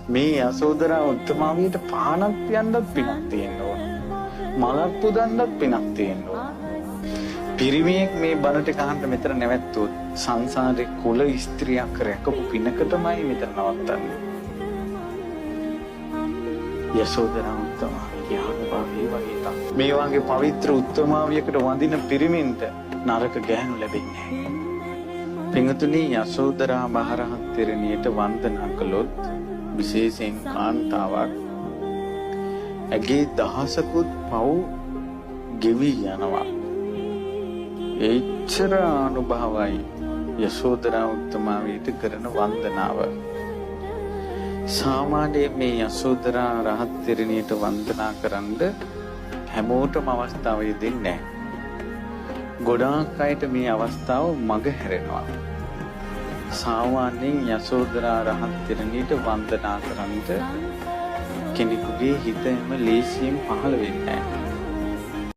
මේ යසෝදරා උත්තමාවියට පානක් පියන්නත් පිනක් තියෙන්න ඕන. මලක් පුදන්නත් පිනක් තියෙන්න ඕන. පිරිමියෙක් මේ බණට කහන්න මෙතන නැවැත්තුවොත් සංසාරේ කුල ස්ත්‍රියක් රැකපු පිනකටමයි මෙතන නවත්තන්නේ. යසෝදරා උත්තමාවිය ආනුභාවී වගේ තමයි. මේ වගේ පවිත්‍ර උත්තමාවියකට වඳින පිරිමින්ට නරක ගැහැණු ලැබෙන්නේ නැහැ. පින්වතුනි, යසෝදරා මහරහත් තෙරණියට වන්දනා කළොත් විශේෂයෙන් කාන්තාවක් ඇගේ දහසකුත් පව් ගෙවි යනවා. එච්චර අනුභවයි යසෝදරා උත්තමාවියට කරන වන්දනාව. සාමාන්‍යයෙන් මේ යසෝදරා රහත් තෙරණියට වන්දනා කරන්න හැමෝටම අවස්ථාව දෙන්නේ නැහැ. ගොඩාක් අයට මේ අවස්ථාව මග හැරෙනවා. සාමාන්‍යයෙන් යසෝදරා රහත් තෙරණියට වන්දනා කරන්න කෙනෙකුගේ හිතෙම ලේසියෙන් පහළ වෙන්නේ නැහැ.